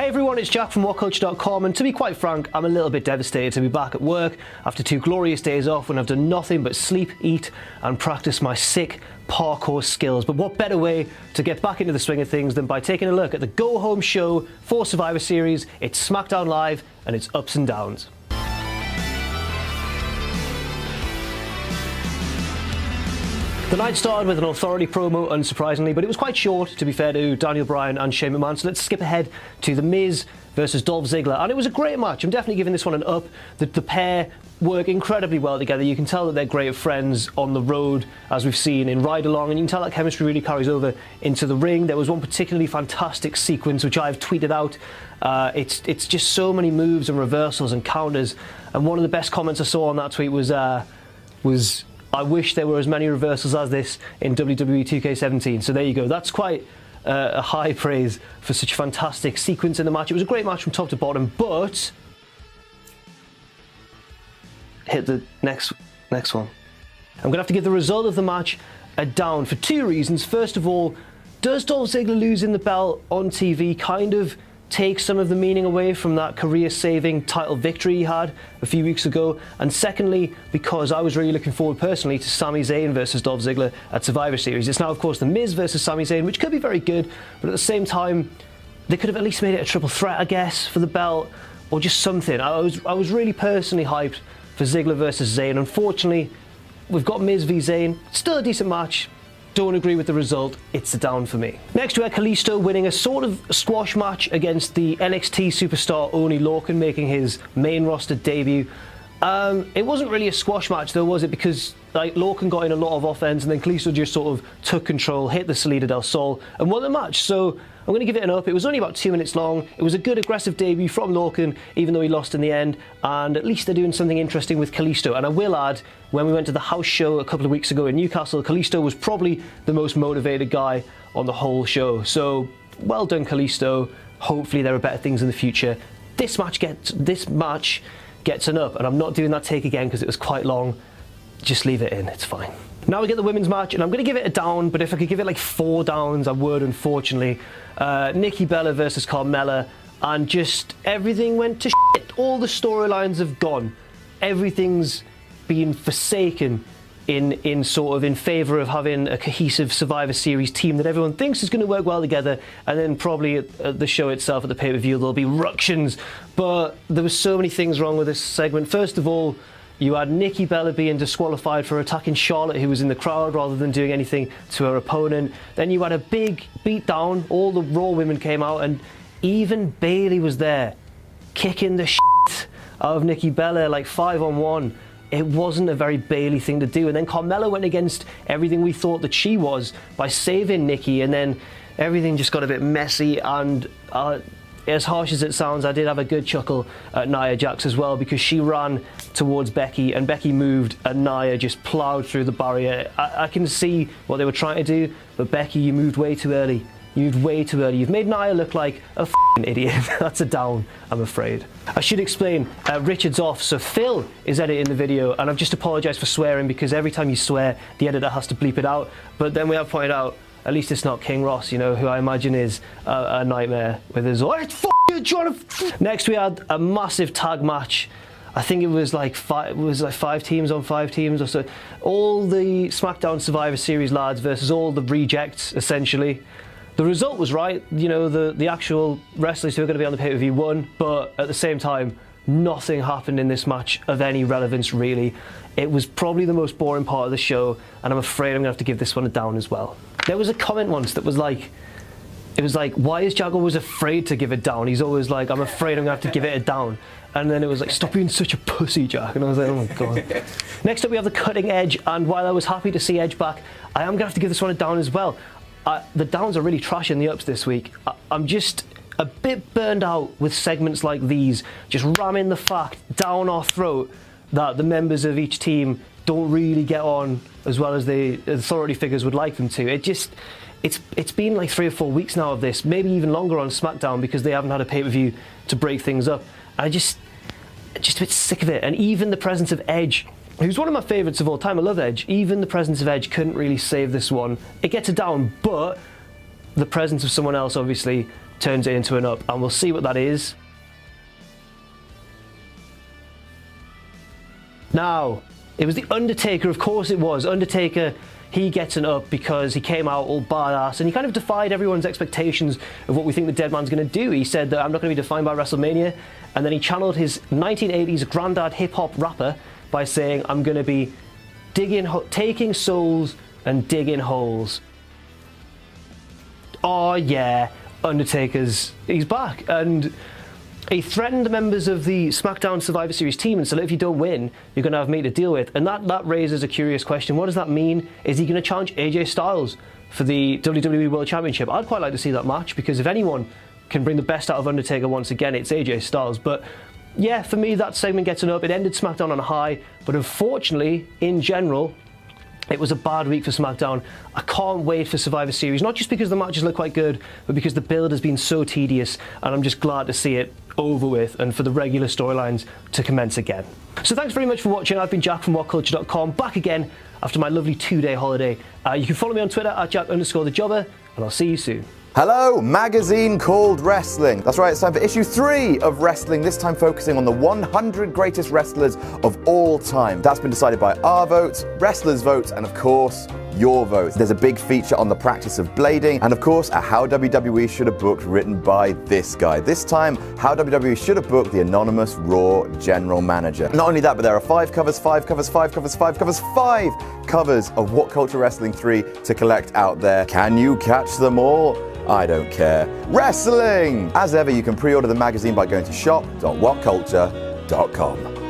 Hey everyone, it's Jack from WhatCulture.com, and to be quite frank, I'm a little bit devastated to be back at work after 2 glorious days off when I've done nothing but sleep, eat and practice my sick parkour skills. But what better way to get back into the swing of things than by taking a look at the go-home show for Survivor Series. It's SmackDown Live and its ups and downs. The night started with an authority promo, unsurprisingly, but it was quite short, to be fair to Daniel Bryan and Shane McMahon, so let's skip ahead to The Miz versus Dolph Ziggler, and it was a great match. I'm definitely giving this one an up. The pair work incredibly well together. You can tell that they're great friends on the road, as we've seen in Ride Along, and you can tell that chemistry really carries over into the ring. There was one particularly fantastic sequence, which I've tweeted out. It's just so many moves and reversals and counters, and one of the best comments I saw on that tweet was I wish there were as many reversals as this in WWE 2K17. So there you go. That's quite a high praise for such a fantastic sequence in the match. It was a great match from top to bottom, but hit the next one. I'm going to have to give the result of the match a down for 2 reasons. First of all, does Dolph Ziggler losing the belt on TV kind of take some of the meaning away from that career-saving title victory he had a few weeks ago? And secondly, because I was really looking forward personally to Sami Zayn versus Dolph Ziggler at Survivor Series. It's now, of course, The Miz versus Sami Zayn, which could be very good, but at the same time, they could have at least made it a triple threat, I guess, for the belt, or just something. I was really personally hyped for Ziggler versus Zayn. Unfortunately, we've got Miz v Zayn. Still a decent match. Don't agree with the result, it's a down for me. Next we had Kalisto winning a sort of squash match against the NXT superstar Oney Lorcan, making his main roster debut. It wasn't really a squash match though, was it? Because like Lorcan got in a lot of offense and then Kalisto just sort of took control, hit the Salida del Sol and won the match. So I'm going to give it an up. It was only about 2 minutes long. It was a good aggressive debut from Lorcan, even though he lost in the end. And at least they're doing something interesting with Kalisto. And I will add, when we went to the house show a couple of weeks ago in Newcastle, Kalisto was probably the most motivated guy on the whole show. So well done, Kalisto. Hopefully there are better things in the future. This match gets an up, and I'm not doing that take again because it was quite long. Just leave it in, it's fine. Now we get the women's match, and I'm going to give it a down, but if I could give it like 4 downs, I would, unfortunately. Nikki Bella versus Carmella, and just everything went to shit. All the storylines have gone. Everything's been forsaken in favour of having a cohesive Survivor Series team that everyone thinks is going to work well together, and then probably at the show itself, at the pay-per-view, there'll be ructions. But there were so many things wrong with this segment. First of all, you had Nikki Bella being disqualified for attacking Charlotte, who was in the crowd, rather than doing anything to her opponent. Then you had a big beatdown. All the Raw women came out, and even Bayley was there, kicking the shit out of Nikki Bella, like 5-on-1. It wasn't a very Bayley thing to do. And then Carmella went against everything we thought that she was by saving Nikki, and then everything just got a bit messy. And as harsh as it sounds, I did have a good chuckle at Nia Jax as well, because she ran towards Becky and Becky moved and Nia just ploughed through the barrier. I can see what they were trying to do, but Becky, you moved way too early. You moved way too early. You've made Nia look like a f***ing idiot. That's a down, I'm afraid. I should explain, Richard's off, so Phil is editing the video, and I've just apologised for swearing, because every time you swear, the editor has to bleep it out. But then we have pointed out, at least it's not King Ross, you know, who I imagine is a nightmare with his, oh, it's you, John. Next we had a massive tag match. I think it was like 5 teams on 5 teams or so. All the SmackDown Survivor Series lads versus all the rejects, essentially. The result was right, you know, the actual wrestlers who are going to be on the pay-per-view won, but at the same time, nothing happened in this match of any relevance, really. It was probably the most boring part of the show, and I'm afraid I'm going to have to give this one a down as well. There was a comment once that was like, it was like, why is Jack always afraid to give it down? He's always like, I'm afraid I'm going to have to give it a down. And then it was like, stop being such a pussy, Jack. And I was like, oh my God. Next up we have the Cutting Edge, and while I was happy to see Edge back, I am going to have to give this one a down as well. The downs are really trashing the ups this week. I'm just a bit burned out with segments like these, just ramming the fact down our throat that the members of each team don't really get on as well as the authority figures would like them to. It's been like 3 or 4 weeks now of this, maybe even longer on SmackDown, because they haven't had a pay-per-view to break things up. I'm just a bit sick of it. And even the presence of Edge, who's one of my favourites of all time, I love Edge, even the presence of Edge couldn't really save this one. It gets a down, but the presence of someone else obviously turns it into an up, and we'll see what that is. Now, it was The Undertaker, of course it was. Undertaker, he gets an up because he came out all badass and he kind of defied everyone's expectations of what we think the dead man's going to do. He said that I'm not going to be defined by WrestleMania, and then he channeled his 1980s granddad hip-hop rapper by saying, I'm going to be taking souls and digging holes. Oh yeah, Undertaker's, he's back, and he threatened the members of the SmackDown Survivor Series team and said, if you don't win, you're going to have me to deal with. And that raises a curious question. What does that mean? Is he going to challenge AJ Styles for the WWE World Championship? I'd quite like to see that match, because if anyone can bring the best out of Undertaker once again, it's AJ Styles. But yeah, for me, that segment gets an up. It ended SmackDown on a high, but unfortunately, in general, it was a bad week for SmackDown. I can't wait for Survivor Series, not just because the matches look quite good, but because the build has been so tedious, and I'm just glad to see it over with and for the regular storylines to commence again. So thanks very much for watching. I've been Jack from WhatCulture.com, back again after my lovely 2-day holiday. You can follow me on Twitter at Jack_the_Jobber, and I'll see you soon. Hello, magazine called Wrestling. That's right, it's time for issue 3 of Wrestling, this time focusing on the 100 greatest wrestlers of all time. That's been decided by our votes, wrestlers' votes, and of course, your votes. There's a big feature on the practice of blading, and of course, a How WWE Should Have Booked written by this guy. This time, How WWE Should Have Booked the anonymous Raw general manager. Not only that, but there are 5 covers, 5 covers, 5 covers, 5 covers, 5 covers of What Culture Wrestling 3 to collect out there. Can you catch them all? I don't care. Wrestling! As ever, you can pre-order the magazine by going to shop.whatculture.com.